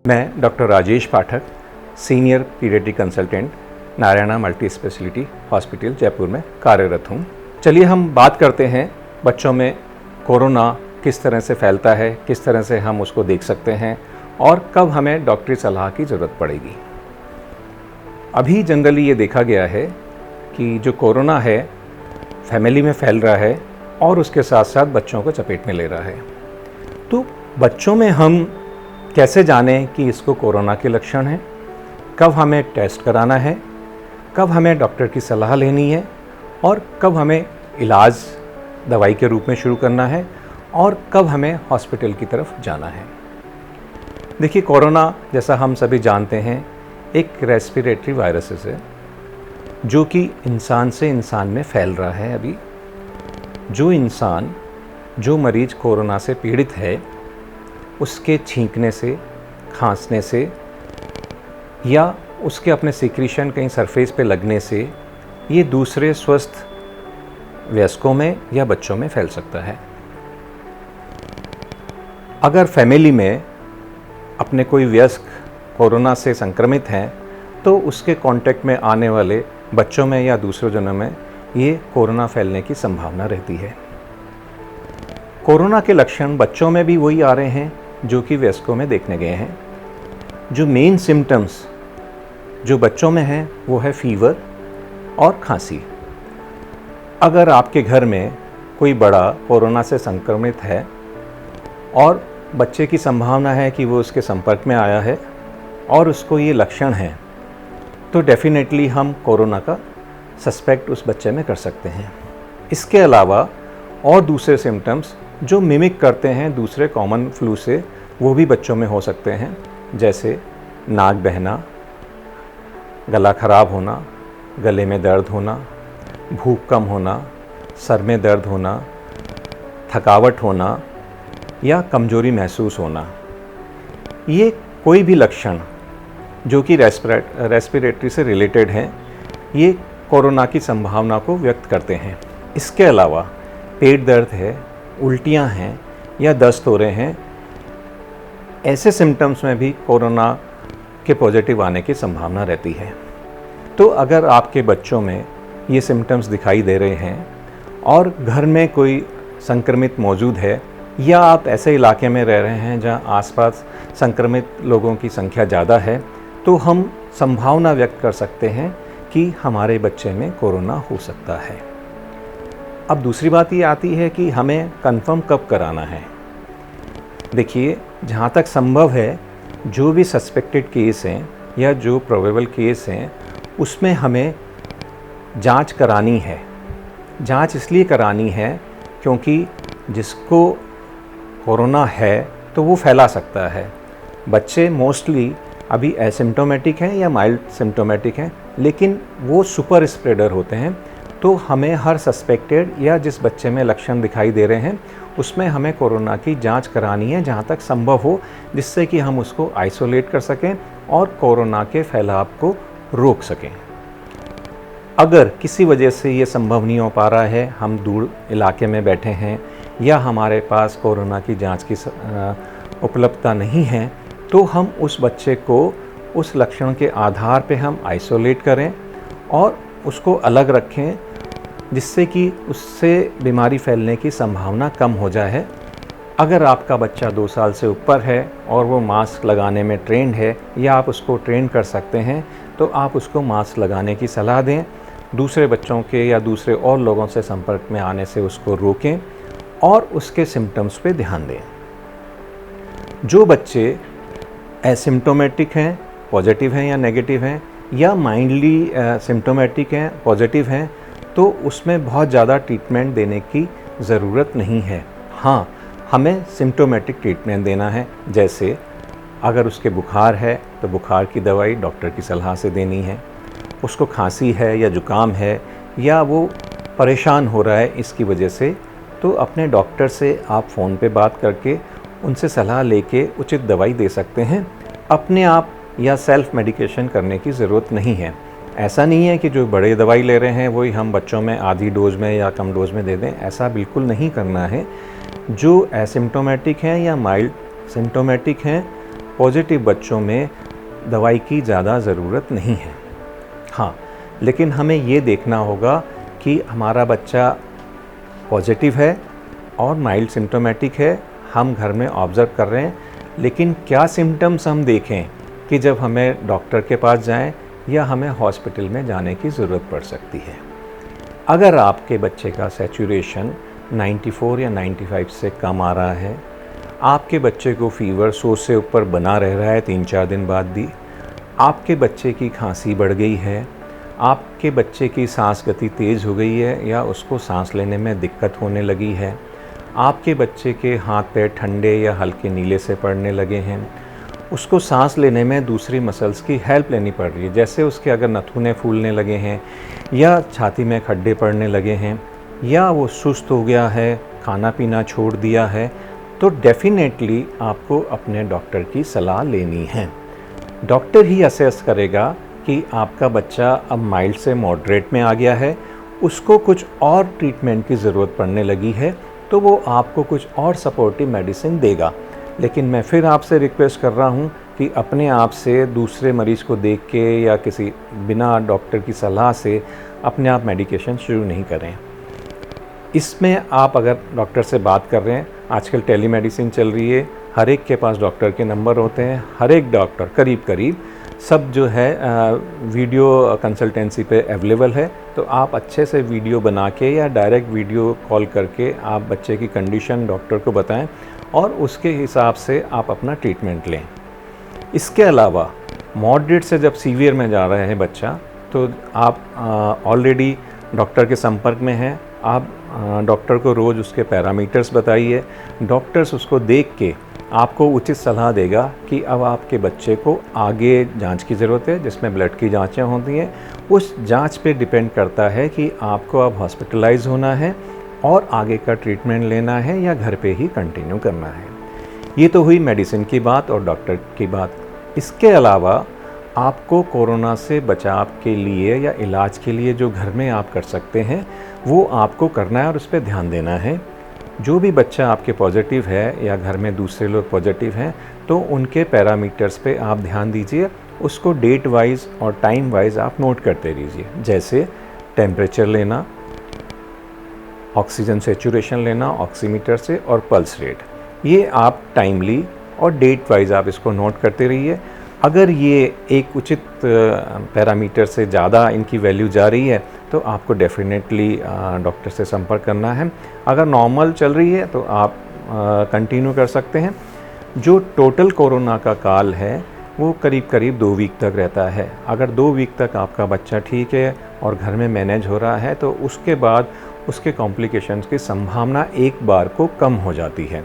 मैं doctor Rajesh Pathak, senior paediatric consultant, Narayana multi speciality hospital Jaipur में कार्यरत हूँ। चलिए हम बात करते हैं बच्चों में कोरोना किस तरह से फैलता है, किस तरह से हम उसको देख सकते हैं और कब हमें डॉक्टरी सलाह की ज़रूरत पड़ेगी। अभी जनरली ये देखा गया है कि जो कोरोना है फैमिली में फैल रहा है और उसके साथ साथ बच्चों को चपेट में ले रहा है। तो बच्चों में हम कैसे जानें कि इसको कोरोना के लक्षण हैं, कब हमें टेस्ट कराना है, कब हमें डॉक्टर की सलाह लेनी है और कब हमें इलाज दवाई के रूप में शुरू करना है और कब हमें हॉस्पिटल की तरफ जाना है। देखिए, कोरोना जैसा हम सभी जानते हैं एक रेस्पिरेटरी वायरस है जो कि इंसान से इंसान में फैल रहा है। अभी जो मरीज़ कोरोना से पीड़ित है उसके छींकने से, खांसने से या उसके अपने सिक्रीशन कहीं सरफेस पे लगने से ये दूसरे स्वस्थ वयस्कों में या बच्चों में फैल सकता है। अगर फैमिली में अपने कोई वयस्क कोरोना से संक्रमित हैं तो उसके कांटेक्ट में आने वाले बच्चों में या दूसरे जनों में ये कोरोना फैलने की संभावना रहती है। कोरोना के लक्षण बच्चों में भी वही आ रहे हैं जो कि वयस्कों में देखने गए हैं। जो मेन सिम्टम्स जो बच्चों में हैं वो है फीवर और खांसी। अगर आपके घर में कोई बड़ा कोरोना से संक्रमित है और बच्चे की संभावना है कि वो उसके संपर्क में आया है और उसको ये लक्षण हैं, तो डेफिनेटली हम कोरोना का सस्पेक्ट उस बच्चे में कर सकते हैं। इसके अलावा और दूसरे सिम्टम्स जो मिमिक करते हैं दूसरे कॉमन फ्लू से, वो भी बच्चों में हो सकते हैं, जैसे नाक बहना, गला खराब होना, गले में दर्द होना, भूख कम होना, सर में दर्द होना, थकावट होना या कमजोरी महसूस होना। ये कोई भी लक्षण जो कि रेस्पिरेटरी से रिलेटेड हैं, ये कोरोना की संभावना को व्यक्त करते हैं। इसके अलावा पेट दर्द है, उल्टियाँ हैं या दस्त हो रहे हैं, ऐसे सिम्टम्स में भी कोरोना के पॉजिटिव आने की संभावना रहती है। तो अगर आपके बच्चों में ये सिम्टम्स दिखाई दे रहे हैं और घर में कोई संक्रमित मौजूद है या आप ऐसे इलाके में रह रहे हैं जहां आसपास संक्रमित लोगों की संख्या ज़्यादा है, तो हम संभावना व्यक्त कर सकते हैं कि हमारे बच्चे में कोरोना हो सकता है। अब दूसरी बात ये आती है कि हमें कंफर्म कब कराना है। देखिए, जहाँ तक संभव है जो भी सस्पेक्टेड केस हैं या जो प्रोबेबल केस हैं उसमें हमें जांच करानी है। जांच इसलिए करानी है क्योंकि जिसको कोरोना है तो वो फैला सकता है। बच्चे मोस्टली अभी एसिम्टोमेटिक हैं या माइल्ड सिम्टोमेटिक हैं, लेकिन वो सुपर स्प्रेडर होते हैं। तो हमें हर सस्पेक्टेड या जिस बच्चे में लक्षण दिखाई दे रहे हैं उसमें हमें कोरोना की जांच करानी है जहां तक संभव हो, जिससे कि हम उसको आइसोलेट कर सकें और कोरोना के फैलाव को रोक सकें। अगर किसी वजह से ये संभव नहीं हो पा रहा है, हम दूर इलाके में बैठे हैं या हमारे पास कोरोना की जांच की उपलब्धता नहीं है, तो हम उस बच्चे को उस लक्षण के आधार पे हम आइसोलेट करें और उसको अलग रखें, जिससे कि उससे बीमारी फैलने की संभावना कम हो जाए। अगर आपका बच्चा 2 साल से ऊपर है और वो मास्क लगाने में ट्रेंड है या आप उसको ट्रेन कर सकते हैं, तो आप उसको मास्क लगाने की सलाह दें। दूसरे बच्चों के या दूसरे और लोगों से संपर्क में आने से उसको रोकें और उसके सिम्टम्स पे ध्यान दें। जो बच्चे एसिम्टोमेटिक हैं, पॉजिटिव हैं या नेगेटिव हैं, या माइल्डली सिम्टोमेटिक हैं, पॉजिटिव हैं, तो उसमें बहुत ज़्यादा ट्रीटमेंट देने की ज़रूरत नहीं है। हाँ, हमें सिम्टोमेटिक ट्रीटमेंट देना है। जैसे अगर उसके बुखार है तो बुखार की दवाई डॉक्टर की सलाह से देनी है। उसको खांसी है या जुकाम है या वो परेशान हो रहा है इसकी वजह से, तो अपने डॉक्टर से आप फ़ोन पे बात करके उनसे सलाह लेके उचित दवाई दे सकते हैं। अपने आप या सेल्फ मेडिकेशन करने की ज़रूरत नहीं है। ऐसा नहीं है कि जो बड़े दवाई ले रहे हैं वही हम बच्चों में आधी डोज में या कम डोज में दे दें, ऐसा बिल्कुल नहीं करना है। जो एसिम्टोमेटिक हैं या माइल्ड सिम्टोमेटिक हैं पॉजिटिव बच्चों में दवाई की ज़्यादा ज़रूरत नहीं है। हाँ, लेकिन हमें ये देखना होगा कि हमारा बच्चा पॉजिटिव है और माइल्ड सिम्टोमेटिक है, हम घर में ऑब्ज़र्व कर रहे हैं, लेकिन क्या सिम्टम्स हम देखें कि जब हमें डॉक्टर के पास जाएं या हमें हॉस्पिटल में जाने की ज़रूरत पड़ सकती है। अगर आपके बच्चे का सैचुरेशन 94 या 95 से कम आ रहा है, आपके बच्चे को फीवर 100 से ऊपर बना रह रहा है 3-4 दिन बाद भी, आपके बच्चे की खांसी बढ़ गई है, आपके बच्चे की सांस गति तेज़ हो गई है या उसको सांस लेने में दिक्कत होने लगी है, आपके बच्चे के हाथ पैर ठंडे या हल्के नीले से पड़ने लगे हैं, उसको सांस लेने में दूसरी मसल्स की हेल्प लेनी पड़ रही है, जैसे उसके अगर नथुने फूलने लगे हैं या छाती में खड्डे पड़ने लगे हैं या वो सुस्त हो गया है, खाना पीना छोड़ दिया है, तो डेफिनेटली आपको अपने डॉक्टर की सलाह लेनी है। डॉक्टर ही असेस करेगा कि आपका बच्चा अब माइल्ड से मॉडरेट में आ गया है, उसको कुछ और ट्रीटमेंट की ज़रूरत पड़ने लगी है, तो वो आपको कुछ और सपोर्टिव मेडिसिन देगा। लेकिन मैं फिर आपसे रिक्वेस्ट कर रहा हूँ कि अपने आप से दूसरे मरीज़ को देख के या किसी बिना डॉक्टर की सलाह से अपने आप मेडिकेशन शुरू नहीं करें। इसमें आप अगर डॉक्टर से बात कर रहे हैं, आजकल टेलीमेडिसिन चल रही है, हर एक के पास डॉक्टर के नंबर होते हैं, हर एक डॉक्टर करीब सब जो है वीडियो कंसल्टेंसी पे अवेलेबल है, तो आप अच्छे से वीडियो बना के या डायरेक्ट वीडियो कॉल करके आप बच्चे की कंडीशन डॉक्टर को बताएं और उसके हिसाब से आप अपना ट्रीटमेंट लें। इसके अलावा मॉडरेट से जब सीवियर में जा रहे हैं बच्चा, तो आप ऑलरेडी डॉक्टर के संपर्क में हैं, आप डॉक्टर को रोज़ उसके पैरामीटर्स बताइए, डॉक्टर्स उसको देख के आपको उचित सलाह देगा कि अब आपके बच्चे को आगे जांच की ज़रूरत है, जिसमें ब्लड की जांचें होती हैं। उस जांच पे डिपेंड करता है कि आपको अब हॉस्पिटलाइज होना है और आगे का ट्रीटमेंट लेना है या घर पे ही कंटिन्यू करना है। ये तो हुई मेडिसिन की बात और डॉक्टर की बात। इसके अलावा आपको कोरोना से बचाव के लिए या इलाज के लिए जो घर में आप कर सकते हैं, वो आपको करना है और उस पर ध्यान देना है। जो भी बच्चा आपके पॉजिटिव है या घर में दूसरे लोग पॉजिटिव हैं, तो उनके पैरामीटर्स पे आप ध्यान दीजिए, उसको डेट वाइज और टाइम वाइज आप नोट करते रहिए, जैसे टेम्परेचर लेना, ऑक्सीजन सेचुरेशन लेना ऑक्सीमीटर से और पल्स रेट। ये आप टाइमली और डेट वाइज आप इसको नोट करते रहिए। अगर ये एक उचित पैरामीटर से ज़्यादा इनकी वैल्यू जा रही है, तो आपको डेफिनेटली डॉक्टर से संपर्क करना है। अगर नॉर्मल चल रही है तो आप कंटिन्यू कर सकते हैं। जो टोटल कोरोना का काल है वो करीब 2 वीक तक रहता है। अगर 2 वीक तक आपका बच्चा ठीक है और घर में मैनेज हो रहा है, तो उसके बाद उसके कॉम्प्लिकेशंस की संभावना एक बार को कम हो जाती है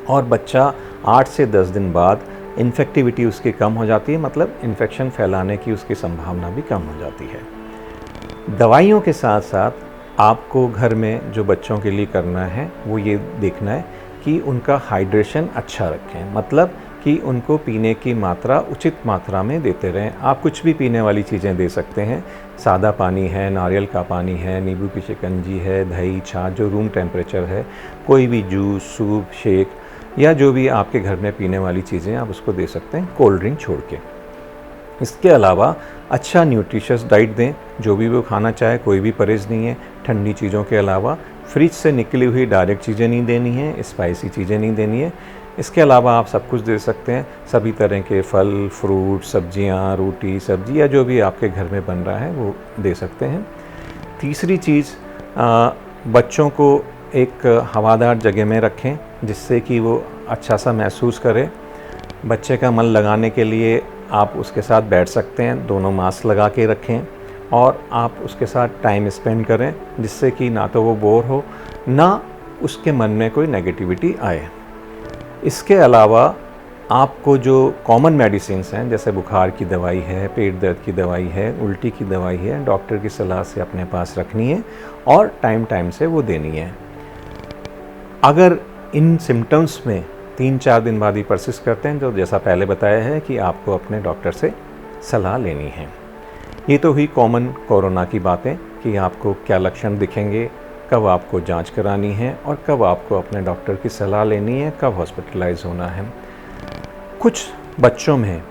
और बच्चा 8 से 10 दिन बाद इन्फेक्टिविटी उसकी कम हो जाती है, मतलब इन्फेक्शन फैलाने की उसकी संभावना भी कम हो जाती है। दवाइयों के साथ साथ आपको घर में जो बच्चों के लिए करना है वो ये देखना है कि उनका हाइड्रेशन अच्छा रखें, मतलब कि उनको पीने की मात्रा उचित मात्रा में देते रहें। आप कुछ भी पीने वाली चीज़ें दे सकते हैं, सादा पानी है, नारियल का पानी है, नींबू की शिकंजी है, दही, छाछ जो रूम टेम्परेचर है, कोई भी जूस, सूप, शेक या जो भी आपके घर में पीने वाली चीज़ें आप उसको दे सकते हैं, कोल्ड ड्रिंक छोड़ के। इसके अलावा अच्छा न्यूट्रिशियस डाइट दें, जो भी वो खाना चाहे, कोई भी परहेज़ नहीं है। ठंडी चीज़ों के अलावा फ्रिज से निकली हुई डायरेक्ट चीज़ें नहीं देनी है, स्पाइसी चीज़ें नहीं देनी है। इसके अलावा आप सब कुछ दे सकते हैं, सभी तरह के फल, फ्रूट, सब्जियां, रोटी, सब्जी या जो भी आपके घर में बन रहा है वो दे सकते हैं। तीसरी चीज़, बच्चों को एक हवादार जगह में रखें जिससे कि वो अच्छा सा महसूस करे। बच्चे का मन लगाने के लिए आप उसके साथ बैठ सकते हैं, दोनों मास्क लगा के रखें और आप उसके साथ टाइम स्पेंड करें, जिससे कि ना तो वो बोर हो, ना उसके मन में कोई नेगेटिविटी आए। इसके अलावा आपको जो कॉमन मेडिसिन्स हैं, जैसे बुखार की दवाई है, पेट दर्द की दवाई है, उल्टी की दवाई है, डॉक्टर की सलाह से अपने पास रखनी है और टाइम से वो देनी है। अगर इन सिम्टम्स में 3-4 दिन बाद ही परसिस्ट करते हैं, तो जैसा पहले बताया है कि आपको अपने डॉक्टर से सलाह लेनी है। ये तो हुई कॉमन कोरोना की बातें कि आपको क्या लक्षण दिखेंगे, कब आपको जांच करानी है और कब आपको अपने डॉक्टर की सलाह लेनी है, कब हॉस्पिटलाइज होना है। कुछ बच्चों में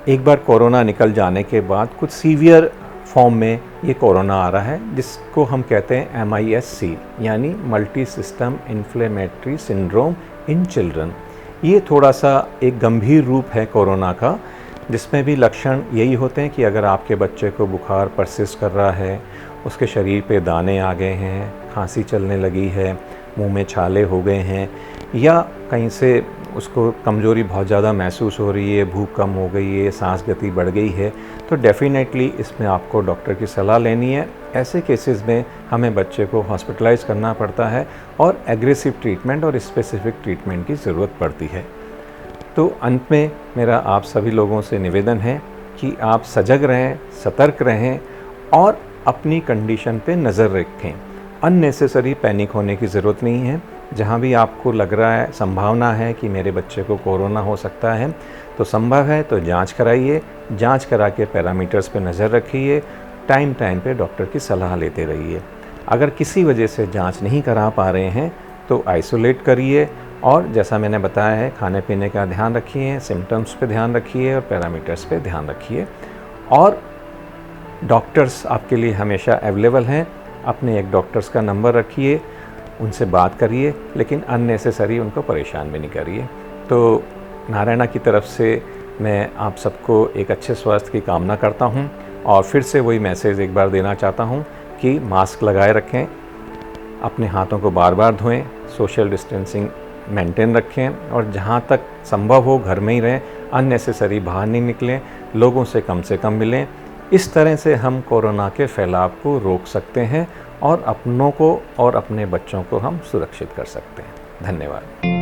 एक बार कोरोना निकल जाने के बाद कुछ सीवियर फॉर्म में ये कोरोना आ रहा है, जिसको हम कहते हैं MIS-C यानी multi system inflammatory syndrome in children. ये थोड़ा सा एक गंभीर रूप है कोरोना का, जिसमें भी लक्षण यही होते हैं कि अगर आपके बच्चे को बुखार परसिस्ट कर रहा है, उसके शरीर पे दाने आ गए हैं, खांसी चलने लगी है, मुंह में छाले हो गए हैं, या कहीं से उसको कमज़ोरी बहुत ज़्यादा महसूस हो रही है, भूख कम हो गई है, सांस गति बढ़ गई है, तो डेफ़िनेटली इसमें आपको डॉक्टर की सलाह लेनी है। ऐसे केसेस में हमें बच्चे को हॉस्पिटलाइज़ करना पड़ता है और एग्रेसिव ट्रीटमेंट और स्पेसिफिक ट्रीटमेंट की ज़रूरत पड़ती है। तो अंत में मेरा आप सभी लोगों से निवेदन है कि आप सजग रहें, सतर्क रहें और अपनी कंडीशन पे नज़र रखें। अननेसेसरी पैनिक होने की ज़रूरत नहीं है। जहाँ भी आपको लग रहा है, संभावना है कि मेरे बच्चे को कोरोना हो सकता है, तो संभव है तो जांच कराइए। जांच करा के पैरामीटर्स पे नज़र रखिए, टाइम पे डॉक्टर की सलाह लेते रहिए। अगर किसी वजह से जांच नहीं करा पा रहे हैं तो आइसोलेट करिए, और जैसा मैंने बताया है खाने पीने का ध्यान रखिए, सिम्टम्स पे ध्यान रखिए और पैरामीटर्स पे ध्यान रखिए। और डॉक्टर्स आपके लिए हमेशा अवेलेबल हैं। अपने एक डॉक्टर्स का नंबर रखिए, उनसे बात करिए, लेकिन अननेसेसरी उनको परेशान भी नहीं करिए। तो नारायणा की तरफ से मैं आप सबको एक अच्छे स्वास्थ्य की कामना करता हूं, और फिर से वही मैसेज एक बार देना चाहता हूं कि मास्क लगाए रखें, अपने हाथों को बार बार धोएं, सोशल डिस्टेंसिंग मेंटेन रखें, और जहां तक संभव हो घर में ही रहें, अननेसेसरी बाहर नहीं निकलें, लोगों से कम मिलें। इस तरह से हम कोरोना के फैलाव को रोक सकते हैं और अपनों को और अपने बच्चों को हम सुरक्षित कर सकते हैं। धन्यवाद।